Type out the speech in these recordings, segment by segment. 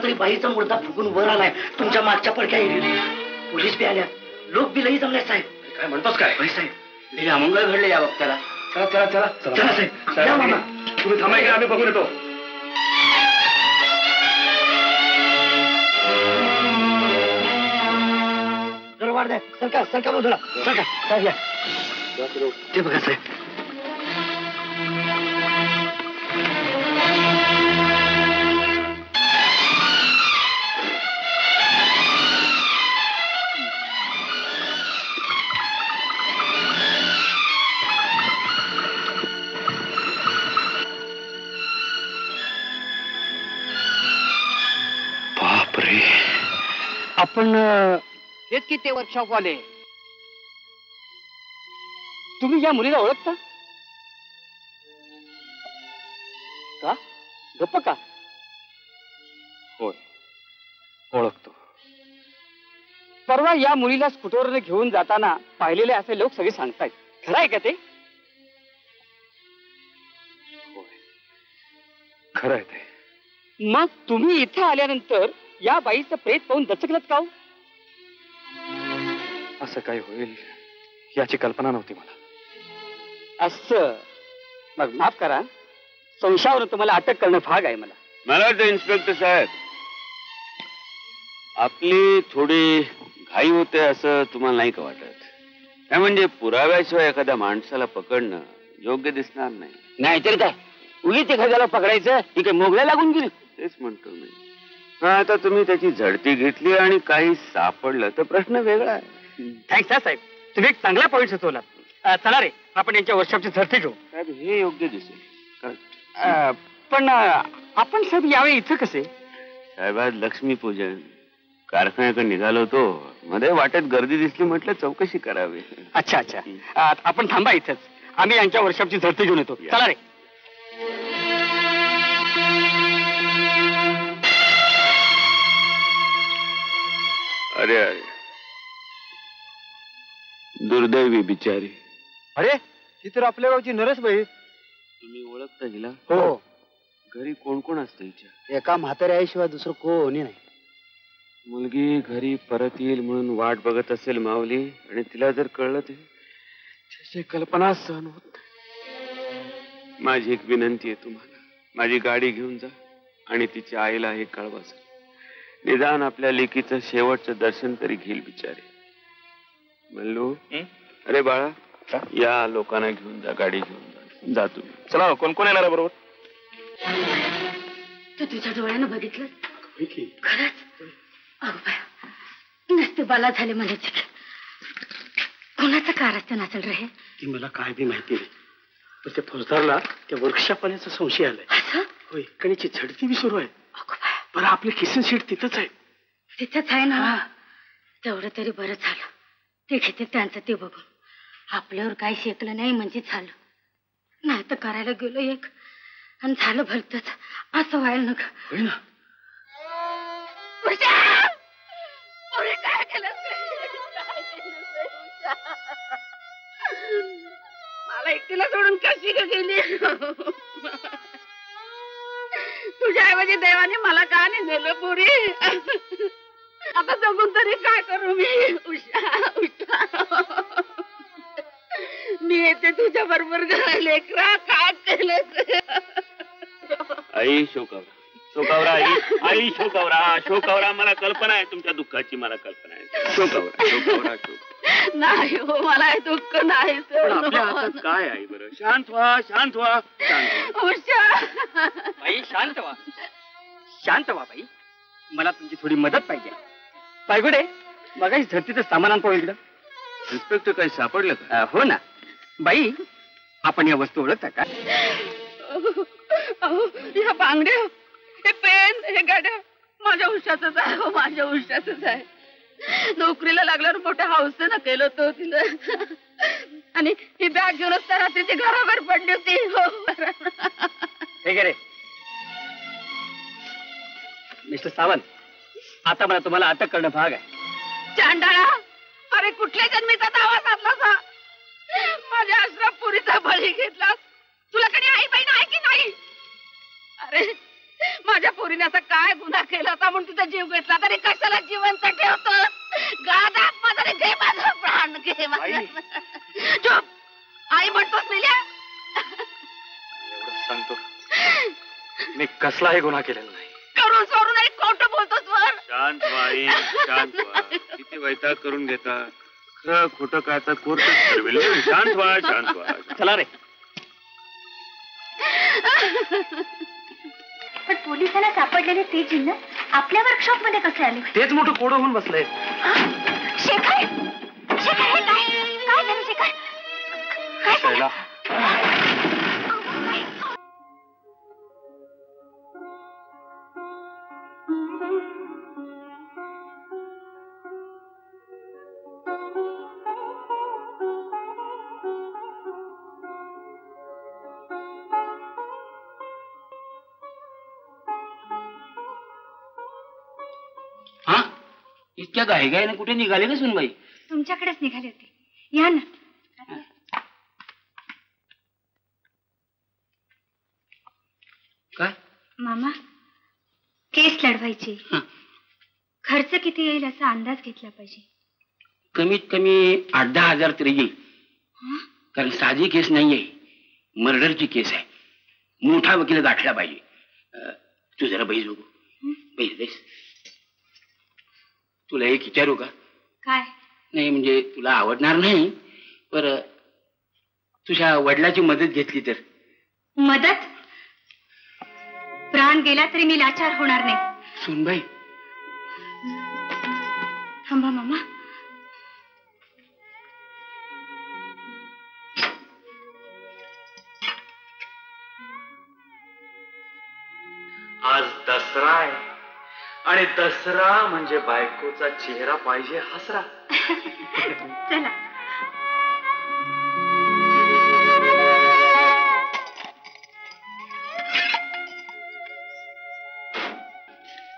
तरी बाईचा मुर्दा फुगून वर आलाय तुमच्या मागच्या पडक्या एरिया. पोलीस बी आल्या, लोक बी लई जमले साहेब. काय म्हणतोस काय? साहेब हे अमंगळ घडले या वक्त्याला. चला चला चला चला साहेब, या मामा. तुम्ही थांबा इकडे, आम्ही बघून येतो. जरा वाढ द्या. सरका सरका बाजूला सरका. साहेब या. ते बघा साहेब. आपण हेच की ते वर्कशॉप वाले. तुम्ही या मुलीला ओळखता का? गप्प का? होय, ओळखतो. परवा या मुलीला स्कूटरने घेऊन जाताना पाहिलेले असे लोक सगळे सांगतायत. खरं आहे का ते? खरं आहे ते. मग तुम्ही इथे आल्यानंतर या बाईचं प्रेत पाहून दचकलत का? असं काय होईल याची कल्पना नव्हती मला. असं मग माफ करा, संशयावरून तुम्हाला अटक करणं भाग आहे मला. मला वाटतं इन्स्पेक्टर साहेब, आपली थोडी घाई होते असं तुम्हाला नाही का वाटत? काय म्हणजे पुराव्याशिवाय एखाद्या माणसाला पकडणं योग्य दिसणार नाही. नाहीतर काय, उगीच एखाद्याला पकडायचं ही काय मोगला लागून गेली? तेच म्हणतो मी. आता तुम्ही त्याची झडती घेतली आणि काही सापडलं तर प्रश्न वेगळा आहे. थँक्स साहेब, तुम्ही एक चांगला पॉईंट सुचवला. चला रे, आपण यांच्या वर्कशॉपची झडती घेऊ. साहेब हे योग्य दिसेल. करेक्ट. पण आपण साहेब यावेळी इथं कसे? साहेब आज लक्ष्मीपूजन, कारखान्याकडे निघालो होतो, मध्ये वाटेत गर्दी दिसली, म्हटलं चौकशी करावी. अच्छा अच्छा, आपण थांबा इथंच, आम्ही यांच्या वर्कशॉपची झडती घेऊन येतो. चला रे. अरे अरे, दुर्दैवी बिचारी. अरे ही तर आपल्या गावची नरसबाई. तुम्ही ओळखता हिला? हो. घरी कोण कोण असतं हिच्या? एका म्हाताऱ्याशिवाय दुसरं कोणी नाही. मुलगी घरी परत येईल म्हणून वाट बघत असेल माऊली, आणि तिला जर कळलं ते त्याची कल्पना सहन होत नाही. माझी एक विनंती आहे तुम्हाला, माझी गाडी घेऊन जा आणि तिच्या आईला हे कळवा. निदान आपल्या लेकीचं शेवटचं दर्शन तरी घेईल बिचारी. मल्लू, अरे बाळा, या लोकांना घेऊन जा, गाडी घेऊन जा तुम्ही. चला, कोण कोण येणार बरोबर? तू तुझ्या डोळ्यानं बघितलं खरंच? अगो बाया, नसतीबाला झाले म्हणायचे की. कोणाचं कारस्थान असेल रे? ती मला काय बी माहिती नाही, पण त्या फौजदारला त्या वर्कशॉप आल्याचा संशय आलाय. असं? होय, कणीची झडती बी सुरू आहे. अगो बाया, बरं आपलं किसन सीट तिथंच आहे. तिथंच आहे ना? तेवढं तरी बरं झालं. ते घेते त्यांचं ते बघून. आपल्यावर काही शेकलं नाही म्हणजे झालं. नाही तर करायला गेलो एक आणि झालं भलतच. असं व्हायला नका. होय ना? काय केलं? मला एकटीला सोडून कशी का गेली? तुझ्या ऐवजी देवाने मला का नाही दिलं पुरी? आता जगून तरी काय करू मी? उषा उषा, मी येते तुझ्या बरोबर लेकरा. काय केलं? आई शोकावरा, शोकावरा, आई आई शोकावरा, शोकावरा. मला कल्पना आहे तुमच्या दुःखाची, मला कल्पना आहे. शोकावरा शोकावरा शोक. नाही हो, मला हे दुःख नाही. आपल्या हातात काय आहे बरं? शांत व्हा, शांत व्हा, शांत व्हा. उषा, बाई शांत व्हा, शांत व्हा बाई. मला तुमची थोडी मदत पाहिजे. पायगुडे, मगाशी झडतीचं सामान आणतो इकडं. इन्स्पेक्टर काही सापडलं का? हो ना बाई, आपण या वस्तू ओळखता का? या बांगड्या, हे पेन, हे गाड्या माझ्या उषाचंच आहे. हो, माझ्या उषाचंच आहे. नोकरीला लागल्यावर मोठ्या हौसेनं केलं होतं तिला. आणि ही बॅग घेऊनच तर रात्रीची घरावर पडली होती. हो. हे गे रे मिस्टर सावंत, आता मला तुम्हाला अटक करणं भाग आहे. चांडाळा, अरे कुठल्या जन्मीचा दावा साधला? माझ्या अश्रफपुरीचा बळी घेतलास. तुला कधी आई बहीण आहे की नाही? अरे माझ्या पोरीने असा काय गुन्हा केला होता म्हणून तुझा जीव घेतला तरी कशाला जिवंत ठेवतो? गादा माझा घे माझा प्राण घे माझा. चुप. आई म्हणतोस मेल्या. एवढं सांगतो, मी कसलाही गुन्हा केलेला नाही. करून सोडून एक खोटं बोलतोस वर. शांत व्हा आई, शांत व्हा. किती वैताग करून घेता. खरं खोटं काय आता कोर्टच ठरवेल. शांत व्हा, शांत व्हा. चला रे. पण पोलिसांना सापडलेले ते चिन्ह आपल्या वर्कशॉप मध्ये कसे आले? तेच मोठं कोडं होऊन बसलंय. शेखर, शेखर हे काय काय झालं शेखर? काय शैला, हा, इतक्या घाईघाईने कुठे निघाले का सुनबाई? तुमच्याकडेच निघाले होते. या ना. काय? मामा, केस लढवायची. खर्च किती येईल असा अंदाज घेतला पाहिजे. कमीत कमी 8-10 हजार तरी येईल. कारण साधी केस नाहीये, मर्डरची केस आहे. मोठा वकील गाठला पाहिजे. तू जरा बैस बघू. बैस बैस. तुला एक विचारू का? काय? नाही म्हणजे तुला आवडणार नाही, पर तुझ्या वडिलाची मदत घेतली तर? मदत? प्राण गेला तरी मी लाचार होणार नाही. सुनबाई, थांबा मामा. आज दसरा आहे आणि दसरा म्हणजे बायकोचा चेहरा पाहिजे हसरा. चला.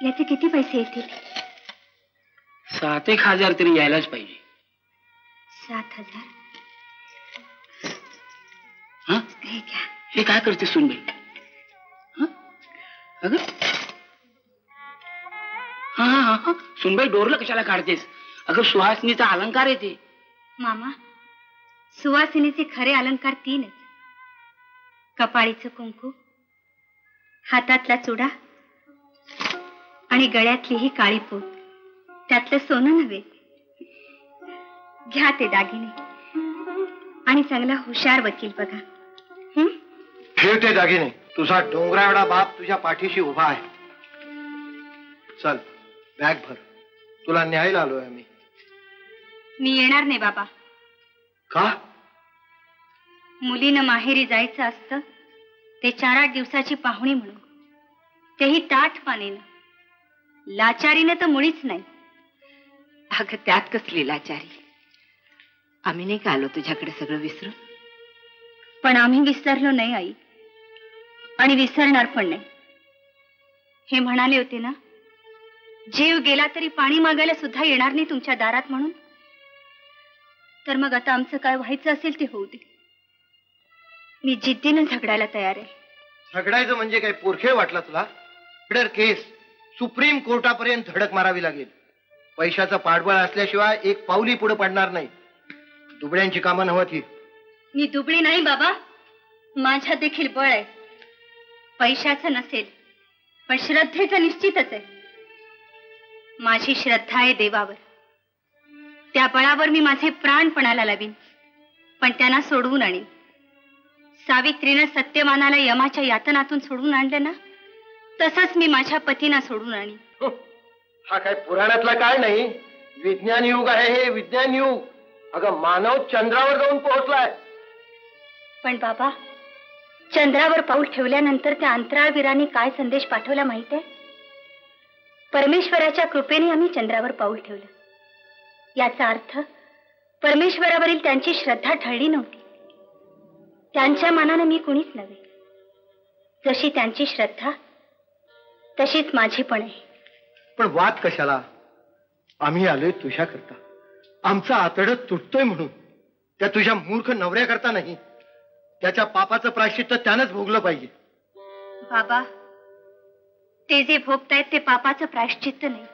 याचे किती पैसे येतील? 7-1 हजार तरी यायलाच पाहिजे. 7,000. हा, हे घ्या. हे काय करते सुनबाई? अगं हा हा हा, सुनबाई डोरलं कशाला काढतेस? अगं सुहासनीचा अलंकार आहे ते. मामा, सुवासिनीचे खरे अलंकार 3च. कपाळीचं कुंकू, हातातला चुडा आणि गळ्यातली ही काळी पोत. त्यातलं सोनं नव्हे. घ्या ते दागिने आणि चांगला हुशार वकील बघा. ठेव ते दागिने. तुझा डोंगराएवढा बाप तुझ्या पाठीशी उभा आहे. चल बॅग भर. तुला न्यायला आलोय आम्ही. मी येणार नाही बाबा. का? मुलीनं माहेरी जायचं असतं ते 4-8 दिवसाची पाहुणी म्हणून, तेही ताठ पाण्यानं. लाचारीनं तर मुळीच नाही. अगं त्यात कसली लाचारी? आम्ही नाही का आलो तुझ्याकडे सगळं विसरून? पण आम्ही विसरलो नाही आई, आणि विसरणार पण नाही. हे म्हणाले होते ना, जीव गेला तरी पाणी मागायला सुद्धा येणार नाही तुमच्या दारात म्हणून. तर मग आता आमचं काय व्हायचं असेल ते होऊ दे. मी जिद्दीनं झगडायला तयार आहे. झगडायचं म्हणजे काय पोरखेळ वाटला तुला? मर्डर केस सुप्रीम कोर्टापर्यंत धडक मारावी लागेल. पैशाचं पाठबळ असल्याशिवाय एक पाऊली पुढे पडणार नाही. दुबळ्यांची कामं नव्हती. मी दुबळी नाही बाबा. माझ्यात देखील बळ आहे. पैशाचं नसेल पण श्रद्धेचं निश्चितच आहे. माझी श्रद्धा आहे देवावर. त्या बळावर मी माझे प्राणपणाला लावीन, पण त्यांना सोडवून आणीन. सावित्रीनं सत्यवानाला यमाच्या यातनातून सोडवून आणलं ना, तसंच मी माझ्या पतींना सोडून आणीन. हा काय पुराणातला काय नाही, विज्ञान युग आहे हे, विज्ञान युग. अगं मानव चंद्रावर जाऊन पोहोचलाय. पण बाबा, चंद्रावर पाऊल ठेवल्यानंतर त्या अंतराळवीरांनी काय संदेश पाठवला माहित आहे? परमेश्वराच्या कृपेने आम्ही चंद्रावर पाऊल ठेवलं. याचा अर्थ परमेश्वरावरील त्यांची श्रद्धा ढळली नव्हती. त्यांच्या मनानं मी कुणीच नव्हे. जशी त्यांची श्रद्धा तशीच माझी पण आहे. पण वाद कशाला? आम्ही आलोय तुझ्याकरता. आमचा आतडत तुटतोय म्हणून. त्या तुझ्या मूर्ख नवऱ्याकरता नाही. त्याच्या पापाचं प्रायश्चित्त त्यानंच भोगलं पाहिजे. बाबा, ते जे भोगतायत ते पापाचं प्रायश्चित्त नाही,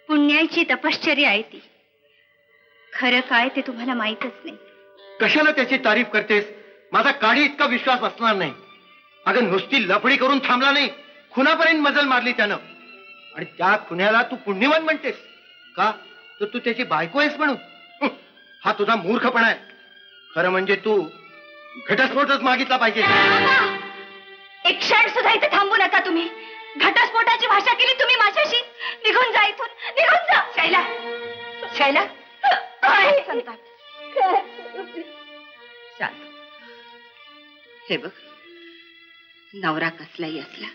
पुण्याची तपश्चर्या आहे ती. खरं काय ते तुम्हाला माहीतच नाही. कशाला त्याची तारीफ करतेस? माझा काडी इतका विश्वास असणार नाही. अगं नुसती लफडी करून थांबला नाही, खुनापर्यंत मजल मारली त्यानं. आणि त्या खुन्याला तू पुण्यवान म्हणतेस का? तर तू त्याची बायको आहेस म्हणून? हा तुझा मूर्खपणा आहे. खरं म्हणजे तू घटस्फोटच मागितला पाहिजे. एक क्षण सुद्धा इथे थांबू नका तुम्ही. घटस्फोटाची भाषा केली तुम्ही माझ्याशी. निघून जा इथून, निघून जा. शैला, शैला, शांत. हे बघ, नवरा कसलाही असला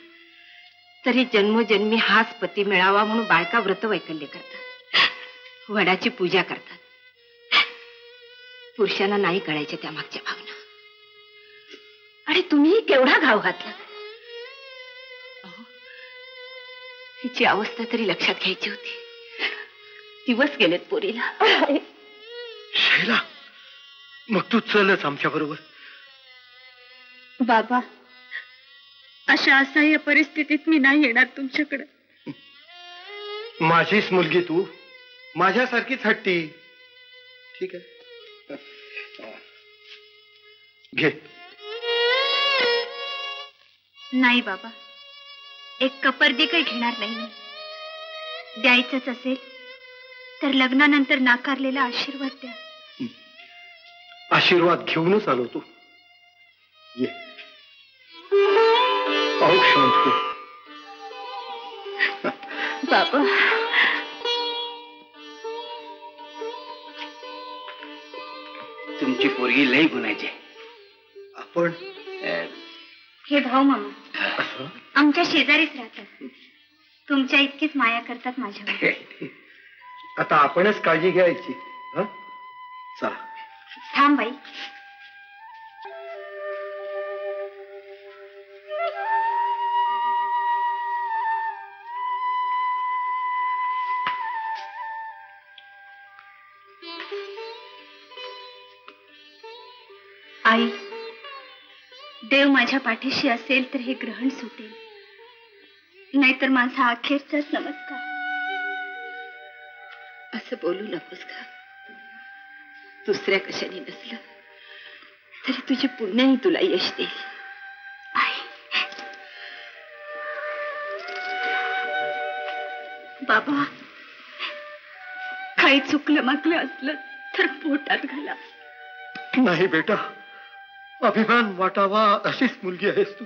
तरी जन्मोजन्मी हाच पती मिळावा म्हणून बायका व्रत वैकल्य करतात, वडाची पूजा करतात. पुरुषांना नाही कळायच्या त्या मागच्या भावना. आणि तुम्ही केवढा घाव घातला. हिची अवस्था तरी लक्षात घ्यायची होती. दिवस गेलेत पोरीला. शैला, मग तू चलच आमच्या बरोबर. बाबा, अशा असह्य परिस्थितीत मी नाही येणार तुमच्याकडे. माझीच मुलगी तू, माझ्यासारखीच हट्टी. ठीक आहे, घे. नाही बाबा, एक कपर्दिकही घेणार नाही मी. द्यायचंच असेल तर लग्नानंतर नाकारलेला आशीर्वाद द्या. आशीर्वाद घेऊनच आलो तू. ये पाहू शांत. बाबा, तुमची पोरगी लई गुणाची. आपण हे भाऊ मामा आमच्या शेजारीच राहतात. तुमच्या इतकीच माया करतात माझ्यावर. आता आपणच काळजी घ्यायची. चला. थांब बाई. आई, देव माझ्या पाठीशी असेल तर हे ग्रहण सुटेल, नाहीतर माझा अखेरचाच नमस्कार. असं बोलू नकोस का? दुसऱ्या कशाने नसलं तरी तुझे पुण्याही तुला यश देईल. बाबा, काही चुकलं मागलं असलं तर पोटात घाला. नाही बेटा, अभिमान वाटावा अशीच मुलगी आहेस तू.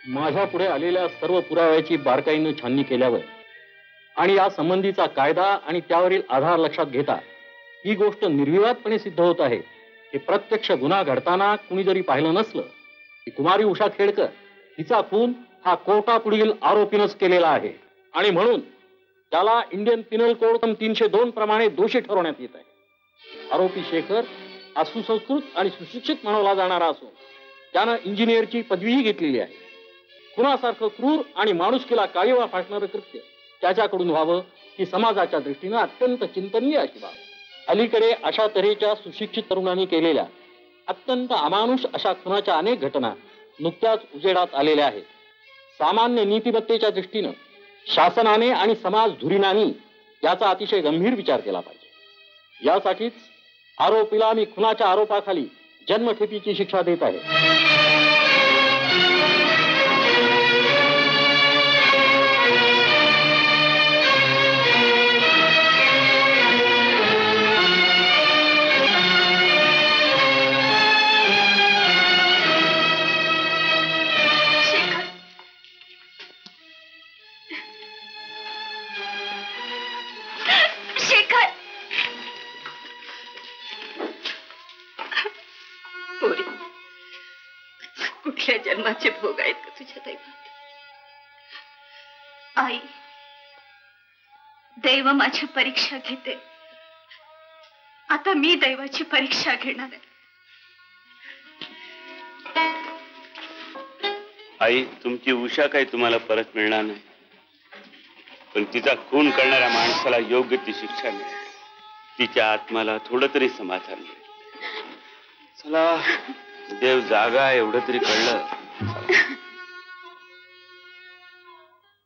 माझ्या पुढे आलेल्या सर्व पुराव्याची बारकाईने छाननी केल्यावर आणि या संबंधीचा कायदा आणि त्यावरील आधार लक्षात घेता ही गोष्ट निर्विवादपणे सिद्ध होत आहे की प्रत्यक्ष गुन्हा घडताना कुणी जरी पाहिलं नसलं की कुमारी उषा खेडकर हिचा खून हा कोर्टापुढील आरोपीनंच केलेला आहे. आणि म्हणून त्याला इंडियन पिनल कोड 302 प्रमाणे दोषी ठरवण्यात येत आहे. आरोपी शेखर हा सुसंस्कृत आणि सुशिक्षित मानवला जाणारा असून त्यानं इंजिनियरची पदवीही घेतलेली आहे. खुनासारखं क्रूर आणि माणुसकीला काळीवा फासणारं कृत्य त्याच्याकडून व्हावं ही समाजाच्या दृष्टीनं अत्यंत चिंतनीय अशी बाब. अलीकडे अशा तऱ्हेच्या सुशिक्षित तरुणांनी केलेल्या अत्यंत अमानुष अशा खुनाच्या अनेक घटना नुकत्याच उजेडात आलेल्या आहेत. सामान्य नीतिमत्तेच्या दृष्टीनं शासनाने आणि समाज धुरीणांनी याचा अतिशय गंभीर विचार केला पाहिजे. यासाठीच आरोपीला मी खुनाच्या आरोपाखाली जन्मठेपीची शिक्षा देत आहे. जन्माचे भोग आहेत का तुझ्या दैवात? आई, दैव माझी परीक्षा घेते. आता मी दैवाची परीक्षा घेणार आहे. आई, तुमची उषा काही तुम्हाला परत मिळणार नाही, पण तिचा खून करणाऱ्या माणसाला योग्य ती शिक्षा मिळेल. तिच्या आत्म्याला थोडं तरी समाधान मिळेल. चला, देव जागा एवढं तरी कळलं